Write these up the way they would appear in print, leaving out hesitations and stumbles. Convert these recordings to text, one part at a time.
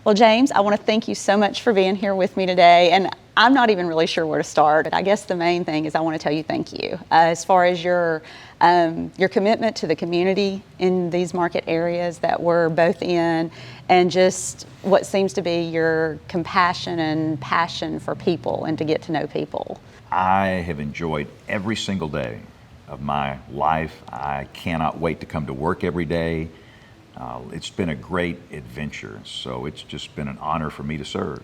Well, James, I want to thank you so much for being here with me today. And I'm not even really sure where to start, but I guess the main thing is I want to tell you thank you. As far as your commitment to the community in these market areas that we're both in, and just what seems to be your compassion and passion for people and to get to know people. I have enjoyed every single day of my life. I cannot wait to come to work every day. It's been a great adventure, so it's just been an honor for me to serve.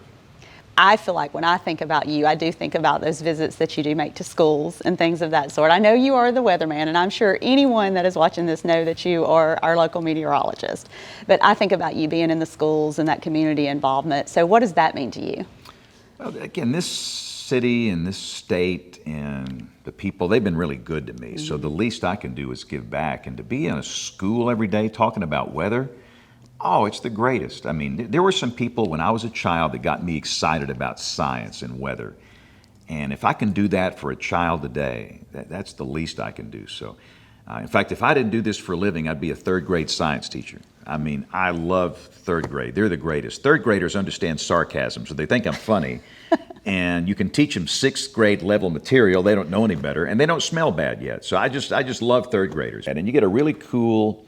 I feel like when I think about you, I do think about those visits that you do make to schools and things of that sort. I know you are the weatherman, and I'm sure anyone that is watching this know that you are our local meteorologist. But I think about you being in the schools and that community involvement. So what does that mean to you? Well, again, this city and this state and the people, they've been really good to me. Mm-hmm. So the least I can do is give back. And to be in a school every day talking about weather, oh, it's the greatest. I mean, there were some people when I was a child that got me excited about science and weather. And if I can do that for a child today, that's the least I can do. So, in fact, if I didn't do this for a living, I'd be a third grade science teacher. I mean, I love third grade. They're the greatest. Third graders understand sarcasm, so they think I'm funny. And you can teach them sixth grade level material. They don't know any better, and they don't smell bad yet. So I just love third graders. And you get a really cool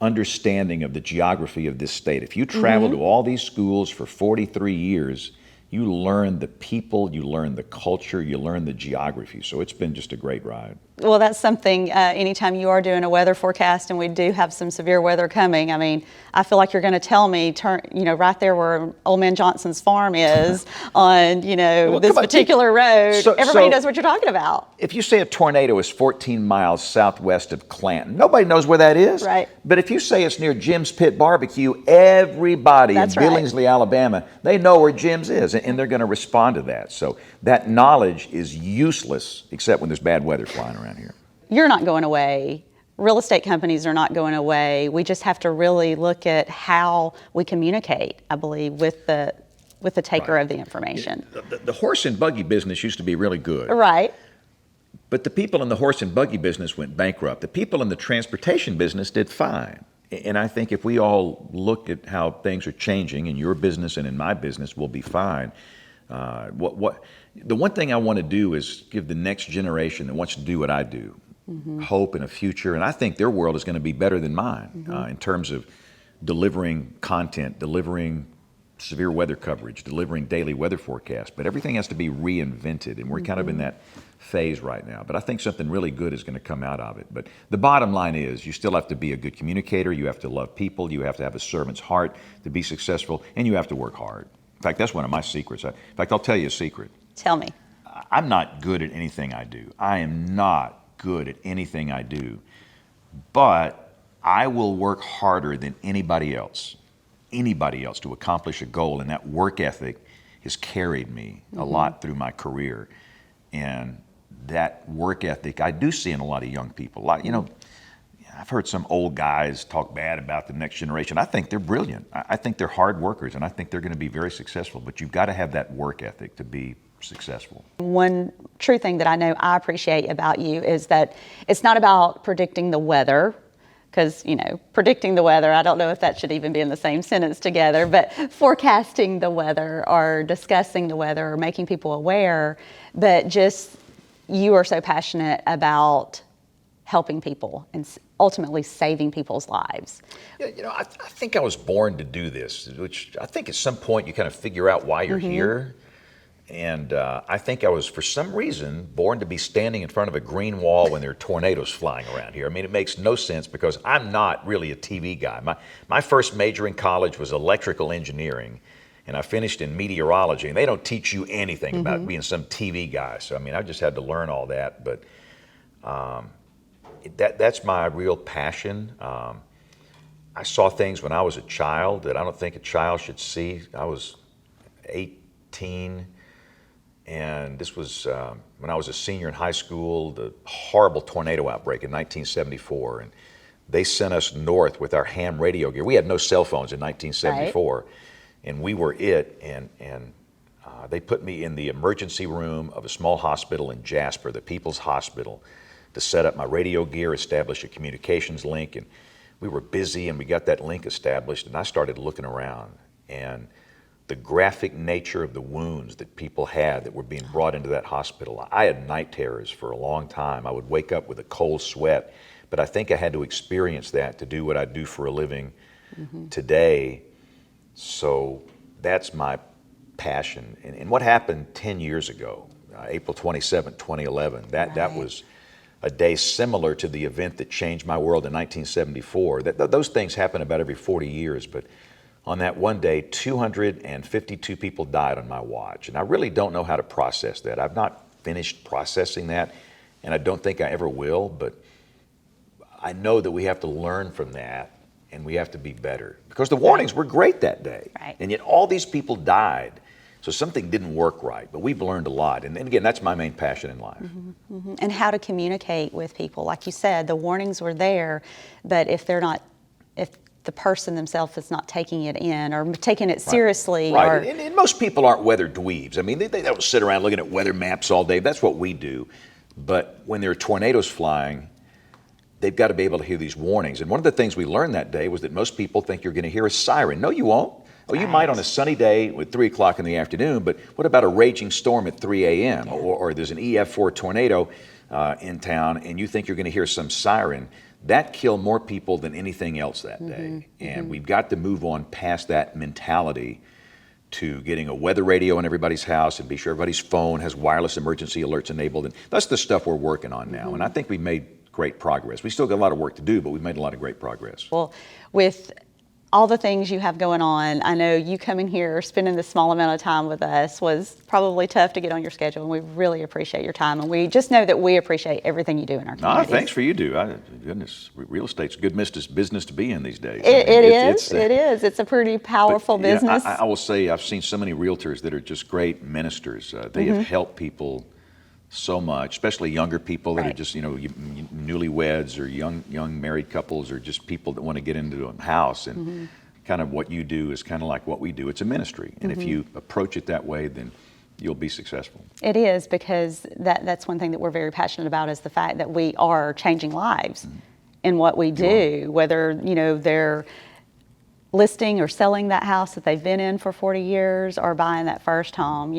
understanding of the geography of this state. If you travel to all these schools for 43 years, you learn the people, you learn the culture, you learn the geography. So it's been just a great ride. Well, that's something, anytime you are doing a weather forecast and we do have some severe weather coming, I mean, I feel like you're going to tell me, right there where Old Man Johnson's farm is on, well, this particular road, everybody knows what you're talking about. If you say a tornado is 14 miles southwest of Clanton, nobody knows where that is. Right. But if you say it's near Jim's Pit Barbecue, everybody in Billingsley, Alabama, they know where Jim's is, and they're going to respond to that. So that knowledge is useless except when there's bad weather flying around here. You're not going away. Real estate companies are not going away. We just have to really look at how we communicate, I believe, with the taker of the information. The horse and buggy business used to be really good. Right. But the people in the horse and buggy business went bankrupt. The people in the transportation business did fine. And I think if we all look at how things are changing in your business and in my business, we'll be fine. The one thing I want to do is give the next generation that wants to do what I do hope and a future. And I think their world is going to be better than mine in terms of delivering content, delivering severe weather coverage, delivering daily weather forecasts. But everything has to be reinvented, and we're kind of in that phase right now. But I think something really good is going to come out of it. But the bottom line is you still have to be a good communicator. You have to love people. You have to have a servant's heart to be successful, and you have to work hard. In fact, that's one of my secrets. In fact, I'll tell you a secret. Tell me. I'm not good at anything I do. I am not good at anything I do. But I will work harder than anybody else to accomplish a goal. And that work ethic has carried me a lot through my career. And that work ethic I do see in a lot of young people. I've heard some old guys talk bad about the next generation. I think they're brilliant. I think they're hard workers, and I think they're going to be very successful. But you've got to have that work ethic to be successful. One true thing that I know I appreciate about you is that it's not about predicting the weather, because, predicting the weather, I don't know if that should even be in the same sentence together, but forecasting the weather or discussing the weather or making people aware, but just you are so passionate about helping people and ultimately saving people's lives. I think I was born to do this, which I think at some point you kind of figure out why you're here. And I think I was, for some reason, born to be standing in front of a green wall when there are tornadoes flying around here. I mean, it makes no sense because I'm not really a TV guy. My first major in college was electrical engineering, and I finished in meteorology. And they don't teach you anything about being some TV guy. So, I mean, I just had to learn all that. But that's my real passion. I saw things when I was a child that I don't think a child should see. I was 18. And this was when I was a senior in high school, the horrible tornado outbreak in 1974. And they sent us north with our ham radio gear. We had no cell phones in 1974. Right. And we were it. And they put me in the emergency room of a small hospital in Jasper, the People's Hospital, to set up my radio gear, establish a communications link. And we were busy, and we got that link established. And I started looking around. and the graphic nature of the wounds that people had that were being brought into that hospital. I had night terrors for a long time. I would wake up with a cold sweat, but I think I had to experience that to do what I do for a living today. So that's my passion. And what happened 10 years ago, April 27, 2011, that was a day similar to the event that changed my world in 1974. Those things happen about every 40 years, but on that one day, 252 people died on my watch. And I really don't know how to process that. I've not finished processing that, and I don't think I ever will, but I know that we have to learn from that, and we have to be better. Because the warnings were great that day, and yet all these people died. So something didn't work right, but we've learned a lot. And again, that's my main passion in life. And how to communicate with people. Like you said, the warnings were there, but if the person themselves is not taking it in or taking it seriously. Right, and most people aren't weather dweebs. I mean, they don't sit around looking at weather maps all day. That's what we do. But when there are tornadoes flying, they've got to be able to hear these warnings. And one of the things we learned that day was that most people think you're going to hear a siren. No, you won't. Oh, you might on a sunny day at 3 o'clock in the afternoon, but what about a raging storm at 3 a.m. Or there's an EF4 tornado in town and you think you're going to hear some siren? That killed more people than anything else that day. And we've got to move on past that mentality to getting a weather radio in everybody's house and be sure everybody's phone has wireless emergency alerts enabled. And that's the stuff we're working on now. And I think we've made great progress. We still got a lot of work to do, but we've made a lot of great progress. Well, with all the things you have going on, I know you coming here, spending this small amount of time with us was probably tough to get on your schedule, and we really appreciate your time. And we just know that we appreciate everything you do in our community. Thanks for you do. Goodness, real estate's a good business to be in these days. It is. It's a pretty powerful business. I will say I've seen so many realtors that are just great ministers. They have helped people so much, especially younger people that are just, newlyweds or young married couples or just people that want to get into a house. And kind of what you do is kind of like what we do. It's a ministry. And if you approach it that way, then you'll be successful. It is, because that's one thing that we're very passionate about is the fact that we are changing lives in what we do, whether, they're listing or selling that house that they've been in for 40 years or buying that first home.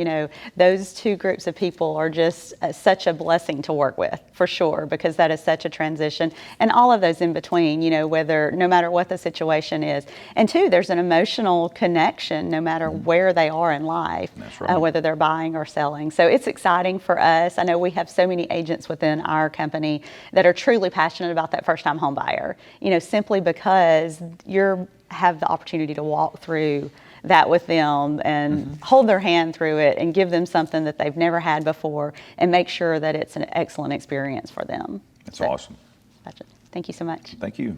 Those two groups of people are just such a blessing to work with, for sure, because that is such a transition, and all of those in between, no matter what the situation is. And two, there's an emotional connection no matter where they are in life, whether they're buying or selling. So it's exciting for us. I know we have so many agents within our company that are truly passionate about that first-time home buyer, simply because you're have the opportunity to walk through that with them and hold their hand through it and give them something that they've never had before and make sure that it's an excellent experience for them. That's awesome. Gotcha. Thank you so much. Thank you.